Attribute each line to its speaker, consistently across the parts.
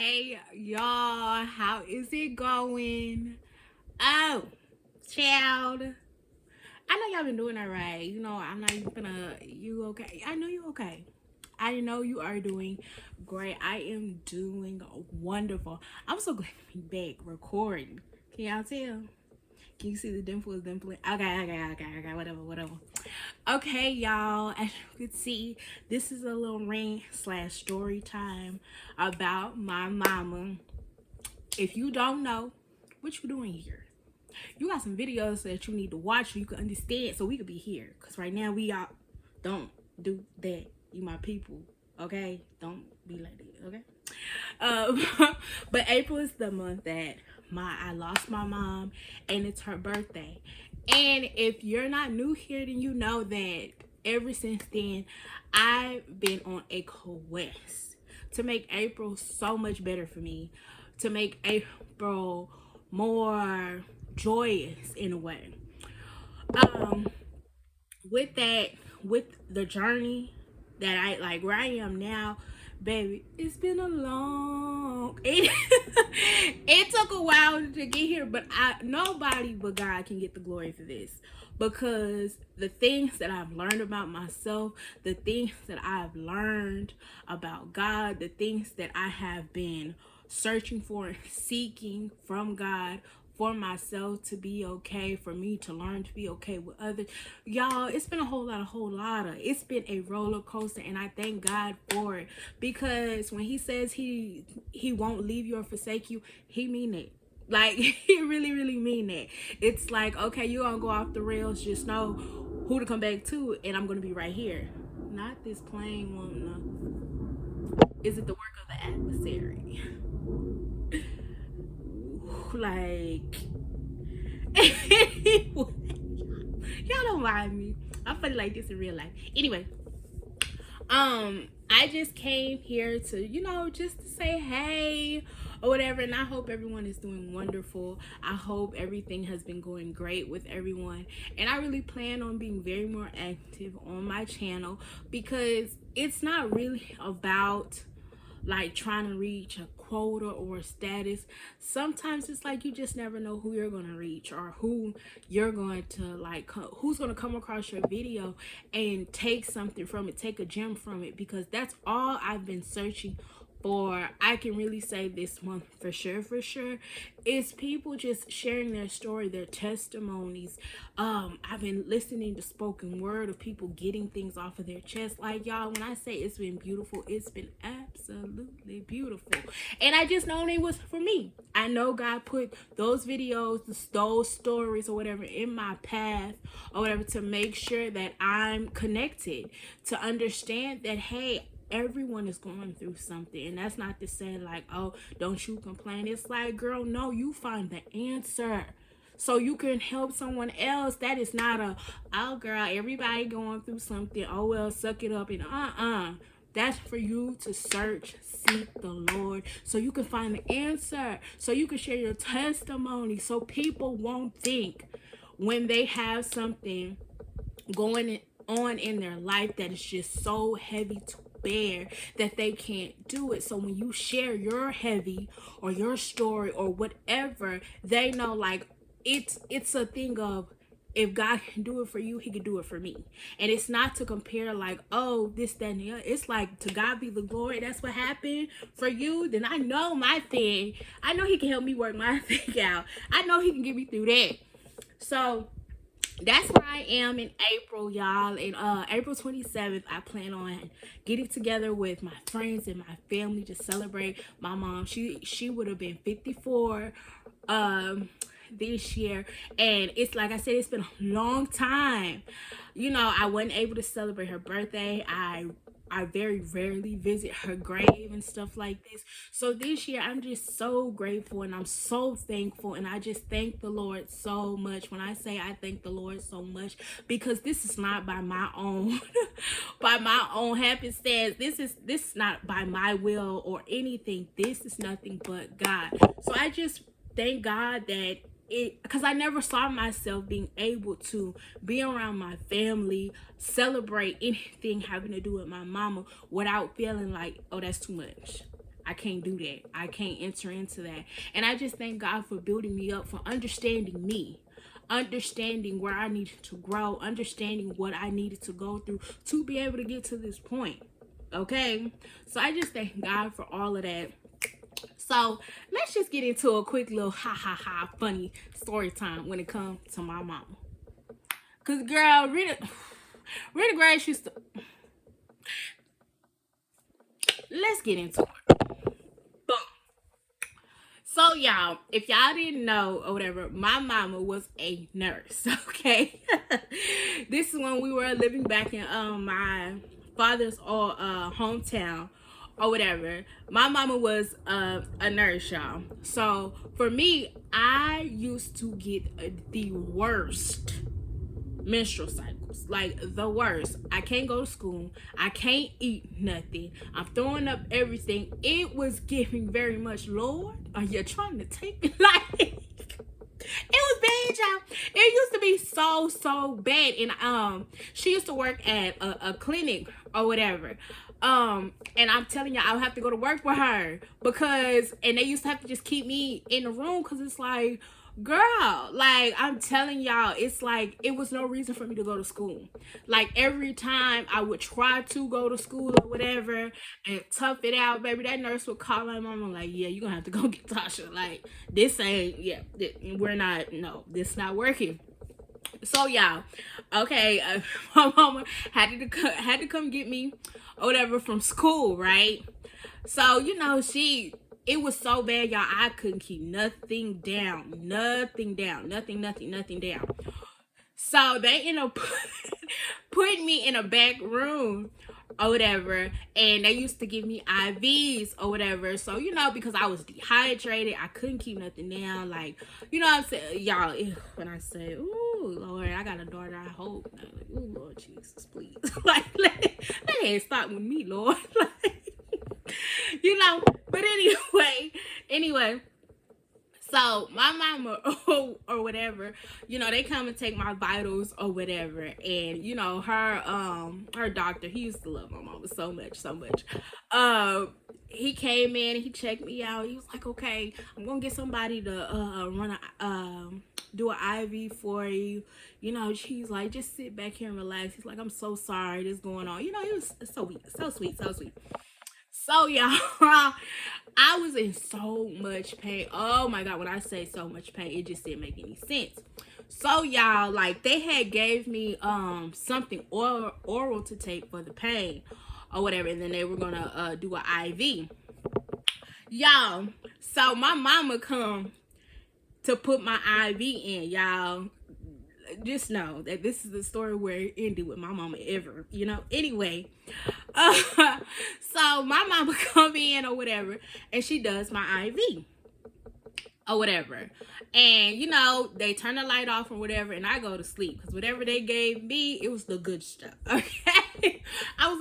Speaker 1: Hey y'all, how is it going? Oh, child. I know y'all been doing all right. I'm not even gonna. You okay? I know you okay. I know you are doing great. I am doing wonderful. I'm so glad to be back recording. Can y'all tell? Can you see the dimples dimpling? Okay, whatever. Okay, y'all, as you can see, this is a little rant slash story time about my mama. If you don't know what you doing here, you got some videos that you need to watch so you can understand, so we could be here. Because right now we all don't do that. You my people, okay? Don't be like that, okay? But April is the month that I lost my mom, and it's her birthday. And if you're not new here, then you know that ever since then, I've been on a quest to make April so much better for me, to make April more joyous in a way. Um, with that, with the journey that I like where I am now, baby, it's been a long it took a while to get here, but nobody but God can get the glory for this, because the things that I've learned about myself, the things that I've learned about God, the things that I have been searching for and seeking from God for myself to be okay, for me to learn to be okay with others. Y'all, it's been a whole lot of, it's been a roller coaster, and I thank God for it, because when he says he won't leave you or forsake you, he mean it. Like, he really mean that. It's like, okay, you're gonna go off the rails, just know who to come back to, and I'm gonna be right here. Not this plane one. Is it the work of the adversary? Like, y'all don't mind me. I'm funny like this in real life. Anyway, I just came here to, just to say hey or whatever, and I hope everyone is doing wonderful. I hope everything has been going great with everyone, and I really plan on being very more active on my channel, because it's not really about like trying to reach a quota or a status. Sometimes it's like you just never know who you're going to reach, or who you're going to like, who's going to come across your video and take something from it, take a gem from it, because that's all I've been searching for. I can really say this month for sure is people just sharing their story, their testimonies. I've been listening to spoken word of people getting things off of their chest. Like, y'all, when I say it's been beautiful, it's been absolutely beautiful. And I just know it was for me. I know God put those videos, those stories or whatever in my path or whatever, to make sure that I'm connected, to understand that, hey, everyone is going through something. And that's not to say like, oh, don't you complain. It's like, girl, no, you find the answer so you can help someone else. That is not a, oh girl, everybody going through something, oh well, suck it up, and that's for you to search, seek the Lord, so you can find the answer, so you can share your testimony, so people won't think when they have something going on in their life that is just so heavy to bear that they can't do it. So when you share your heavy or your story or whatever, they know like it's a thing of, if God can do it for you, he can do it for me. And it's not to compare like, oh, this, that, and the other. It's like, to God be the glory. That's what happened for you. Then I know my thing. I know he can help me work my thing out. I know he can get me through that. So that's where I am in April, y'all. And April 27th, I plan on getting together with my friends and my family to celebrate my mom. She would have been 54 this year, and it's like I said, it's been a long time. I wasn't able to celebrate her birthday. I very rarely visit her grave and stuff like this. So this year, I'm just so grateful, and I'm so thankful, and I just thank the Lord so much. When I say I thank the Lord so much, because this is not by my own by my own happenstance. This is not by my will or anything. This is nothing but God. So I just thank God that because I never saw myself being able to be around my family, celebrate anything having to do with my mama without feeling like, oh, that's too much. I can't do that. I can't enter into that. And I just thank God for building me up, for understanding me, understanding where I needed to grow, understanding what I needed to go through to be able to get to this point. Okay, so I just thank God for all of that. So let's just get into a quick little funny story time when it comes to my mama. Cause girl, Rita Grace used to. Let's get into it. Boom. So y'all, if y'all didn't know or whatever, my mama was a nurse. Okay, this is when we were living back in my father's hometown or whatever. My mama was a nurse, y'all. So for me, I used to get the worst menstrual cycles, like the worst. I can't go to school, I can't eat nothing, I'm throwing up everything. It was giving very much, Lord, are you trying to take me? Like, it was bad, y'all. It used to be so bad. And she used to work at a clinic or whatever, and I'm telling you, I would have to go to work with her because, and they used to have to just keep me in the room because it's like, girl, like, I'm telling y'all, it's like it was no reason for me to go to school. Like, every time I would try to go to school or whatever and tough it out, baby, that nurse would call my mama like, yeah, you're gonna have to go get Tasha. Like, this ain't, yeah, we're not, no, this not working. So y'all, okay, my mama had to come get me or whatever from school, right? So, you know, it was so bad, y'all. I couldn't keep nothing down. Nothing down. So they ended up putting me in a back room or whatever. And they used to give me IVs or whatever. So, you know, because I was dehydrated, I couldn't keep nothing down. Like, you know what I'm saying? Y'all, when I say, ooh, Lord, I got a daughter, I hope. Like, ooh, Lord Jesus, please. Like, let it stop with me, Lord. Like, you know, but anyway, so my mama or whatever, you know, they come and take my vitals or whatever, and you know, her doctor, he used to love my mama so much. He came in, he checked me out, he was like, okay, I'm gonna get somebody to do an IV for you. You know, she's like, just sit back here and relax. He's like, I'm so sorry this going on. You know, he was so sweet. So y'all, I was in so much pain. Oh my God, when I say so much pain, it just didn't make any sense. So y'all, like, they had gave me something oral to take for the pain or whatever, and then they were gonna do an IV. Y'all, so my mama come to put my IV in, y'all. Just know that this is the story where it ended with my mama ever, you know. Anyway, so my mama come in or whatever, and she does my IV or whatever, and you know, they turn the light off or whatever, and I go to sleep because whatever they gave me, it was the good stuff. Okay, I was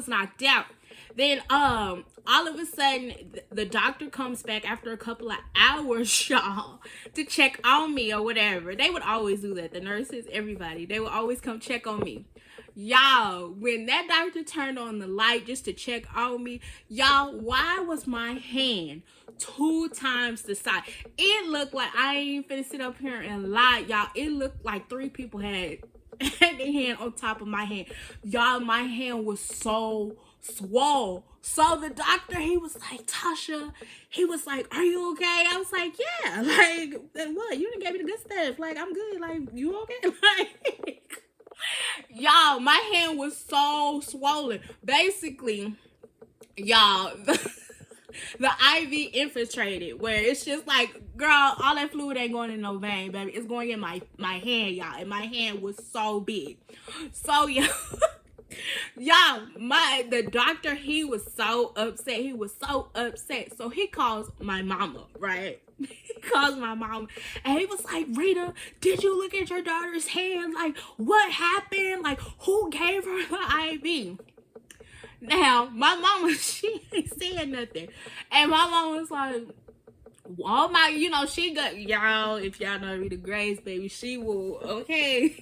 Speaker 1: knocked out. Then all of a sudden the doctor comes back after a couple of hours, y'all, to check on me or whatever. They would always do that. The nurses, everybody, they would always come check on me. Y'all, when that doctor turned on the light just to check on me, y'all, why was my hand 2 times the size? It looked like, I ain't finna sit up here and lie, y'all. It looked like 3 people had their hand on top of my hand. Y'all, my hand was so swole. So the doctor, he was like, Tasha, he was like, are you okay? I was like, yeah. Like, what? You done gave me the good stuff. Like, I'm good. Like, you okay? Like, y'all, my hand was so swollen. Basically, y'all, the IV infiltrated, where it's just like, girl, all that fluid ain't going in no vein, baby. It's going in my hand, y'all. And my hand was so big. So, yeah. Y'all, the doctor, he was so upset. So he calls my mama, right? He calls my mama, and he was like, Rita, did you look at your daughter's hand? Like, what happened? Like, who gave her the IV? Now, my mama, she ain't saying nothing. And my mama was like, Oh my, you know, she got, y'all, if y'all know Rita Grace, baby, she will, okay.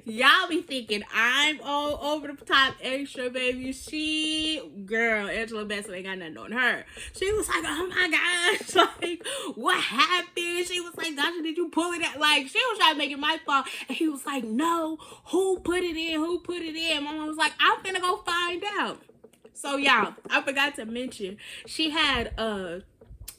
Speaker 1: Y'all be thinking I'm all over the top extra, baby. Girl, Angela Bassett ain't got nothing on her. She was like, oh my gosh, like, what happened? She was like, Dasha, did you pull it out? Like, she was trying to make it my fault. And he was like, no, who put it in? Who put it in? My mom was like, I'm gonna go find out. So, y'all, I forgot to mention, she had,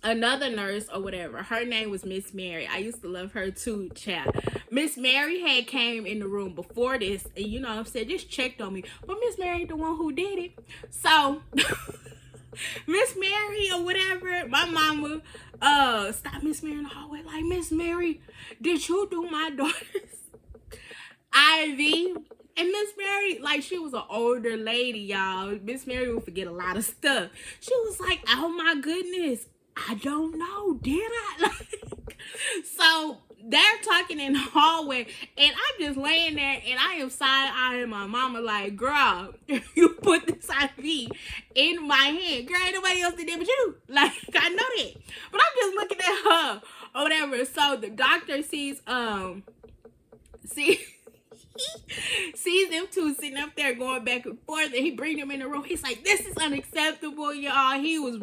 Speaker 1: another nurse or whatever. Her name was Miss Mary. I used to love her too, chat. Miss Mary had came in the room before this, and you know what I'm saying, just checked on me. But Miss Mary ain't the one who did it. So Miss Mary or whatever, my mama stopped Miss Mary in the hallway, like, Miss Mary, did you do my daughter's IV? And Miss Mary, like, she was an older lady, y'all. Miss Mary would forget a lot of stuff. She was like, oh my goodness, I don't know, did I? Like, so they're talking in the hallway, and I'm just laying there, and I am side-eyeing my mama like, girl, you put this IV in my hand. Girl, ain't nobody else did it but you. Like, I know that. But I'm just looking at her or whatever. So the doctor sees them two sitting up there going back and forth, and he bring them in the room. He's like, this is unacceptable, y'all. He was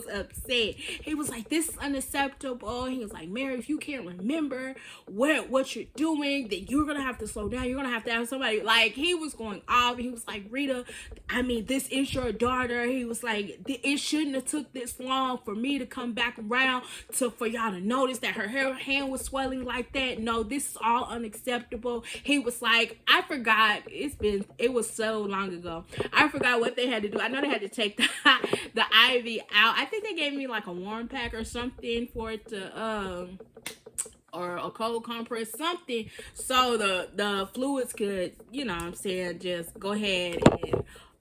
Speaker 1: upset. He was like, this is unacceptable. He was like, Mary, if you can't remember what you're doing, then you're gonna have to slow down. You're gonna have to have somebody. Like, he was going off. He was like, Rita, I mean, this is your daughter. He was like, it shouldn't have took this long for me to come back around for y'all to notice that her hand was swelling like that. No, this is all unacceptable. He was like, I forgot, it was so long ago. I forgot what they had to do. I know they had to take the IV out. I think they gave me like a warm pack or something for it to or a cold compress, something, so the fluids could, you know what I'm saying, just go ahead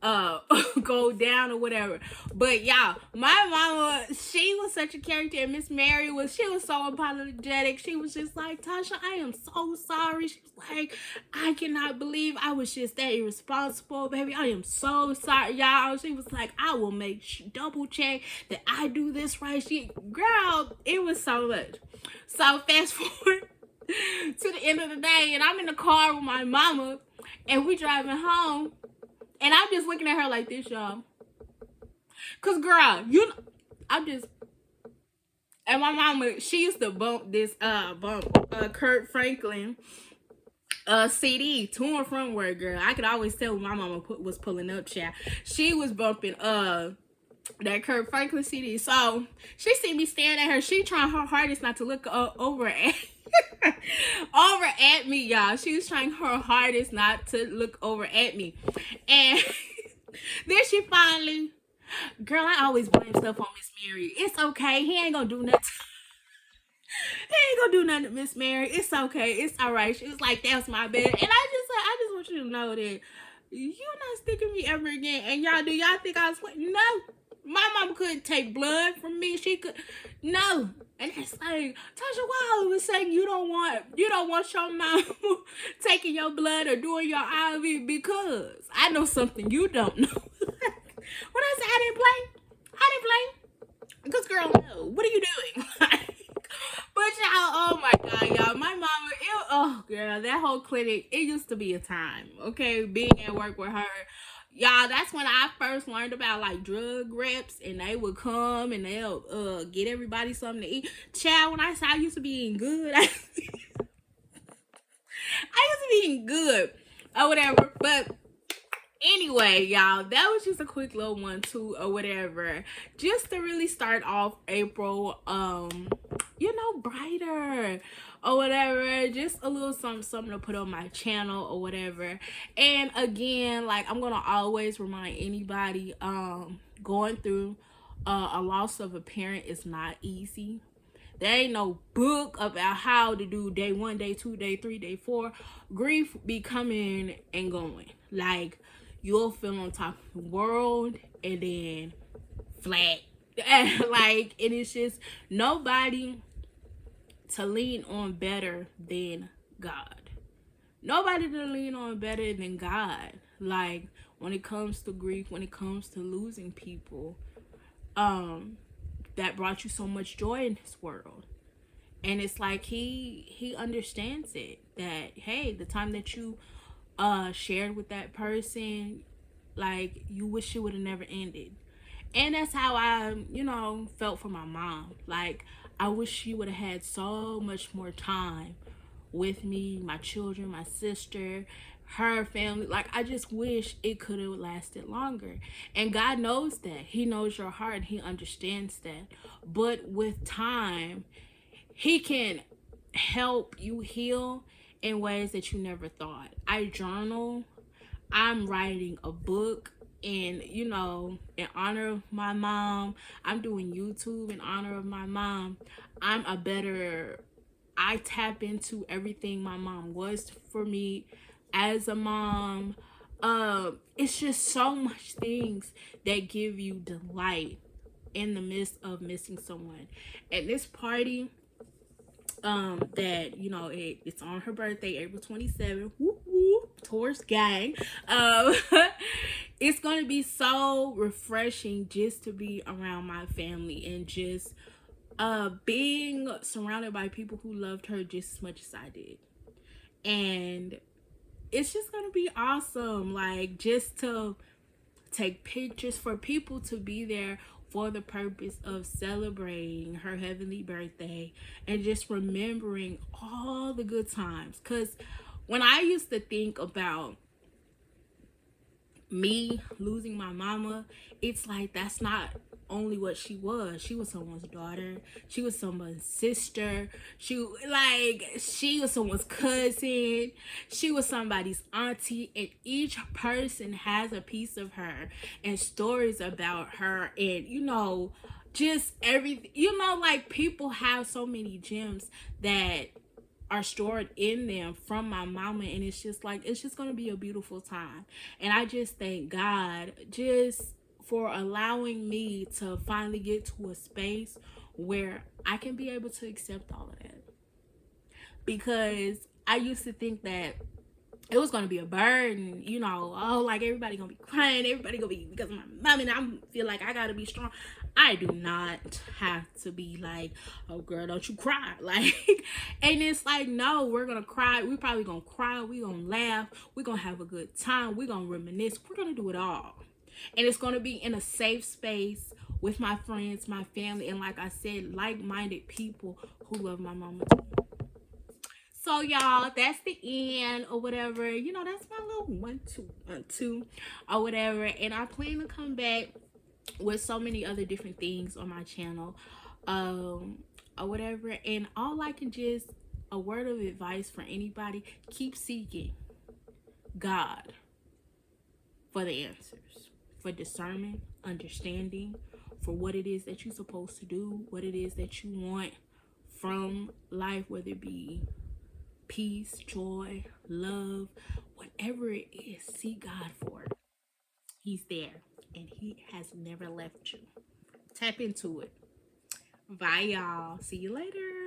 Speaker 1: and go down or whatever. But y'all, my mama, she was such a character, and Miss Mary she was so apologetic. She was just like, Tasha, I am so sorry. She was like, I cannot believe I was just that irresponsible, baby. I am so sorry, y'all. She was like, I will make double check that I do this right. Girl, it was so much. So fast forward to the end of the day, and I'm in the car with my mama, and we driving home. And I'm just looking at her like this, y'all. Cause girl, and my mama, she used to bump Kurt Franklin CD to and from work, girl. I could always tell when my mama was pulling up, chat. She was bumping that Kurt Franklin CD. So she see me staring at her. She trying her hardest not to look over at me, y'all. She was trying her hardest not to look over at me. And then she finally, girl, I always blame stuff on Miss Mary. It's okay. He ain't gonna do nothing. He ain't gonna do nothing to Miss Mary. It's okay. It's all right. She was like, that's my bad. And I just want you to know that you're not sticking me ever again. And y'all, do y'all think I was, no. My mom couldn't take blood from me. She could, no. And it's like, Tasha, why all of a sudden you don't want your mom taking your blood or doing your IV? Because I know something you don't know. When I said I didn't play. Because girl, no. What are you doing? But y'all, oh my God, y'all, my mama, oh girl, that whole clinic, it used to be a time, okay, being at work with her. Y'all, that's when I first learned about like drug reps, and they would come and they'll get everybody something to eat. Child, when I said I used to be eating good, I used to be eating good or whatever. But anyway, y'all, that was just a quick little one too or whatever, just to really start off April brighter or whatever, just a little something to put on my channel or whatever. And again, like, I'm gonna always remind anybody going through a loss of a parent is not easy. There ain't no book about how to do day 1, day 2, day 3, day 4. Grief be coming and going. Like, you'll feel on top of the world and then flat. Like, it is just nobody to lean on better than God. Nobody to lean on better than God. Like, when it comes to grief, when it comes to losing people, that brought you so much joy in this world. And it's like he understands it, that hey, the time that you shared with that person, like, you wish it would have never ended. And that's how I, felt for my mom. Like, I wish she would have had so much more time with me, my children, my sister, her family. Like, I just wish it could have lasted longer. And God knows that. He knows your heart. He understands that. But with time, he can help you heal in ways that you never thought. I journal. I'm writing a book, and in honor of my mom. I'm doing YouTube in honor of my mom. I tap into everything my mom was for me as a mom. It's just so much things that give you delight in the midst of missing someone. At this party, that it's on her birthday, April 27th. Whoop whoop, Taurus gang. It's gonna be so refreshing just to be around my family, and just being surrounded by people who loved her just as much as I did. And it's just gonna be awesome, like, just to take pictures, for people to be there for the purpose of celebrating her heavenly birthday and just remembering all the good times. Because when I used to think about me losing my mama, it's like, that's not only what she was. She was someone's daughter. She was someone's sister. She was someone's cousin. She was somebody's auntie. And each person has a piece of her and stories about her. And, just everything. Like, people have so many gems that are stored in them from my mama, and it's just gonna be a beautiful time. And I just thank God just for allowing me to finally get to a space where I can be able to accept all of that. Because I used to think that it was gonna be a burden, like, everybody gonna be crying, everybody gonna be, because of my mom, and I feel like I gotta be strong. I do not have to be like, oh girl, don't you cry, like. And it's like, no, we're gonna cry. We probably gonna cry. We gonna laugh. We gonna have a good time. We gonna reminisce. We're gonna do it all, and it's gonna be in a safe space with my friends, my family, and like I said, like-minded people who love my mama too. So y'all, that's the end or whatever. That's my little 1, 2 or whatever. And I plan to come back with so many other different things on my channel, or whatever. And all I can just, a word of advice for anybody: keep seeking God for the answers, for discernment, understanding, for what it is that you're supposed to do, what it is that you want from life, whether it be peace, joy, love, whatever it is. Seek God for it. He's there, and he has never left you. Tap into it. Bye, y'all. See you later.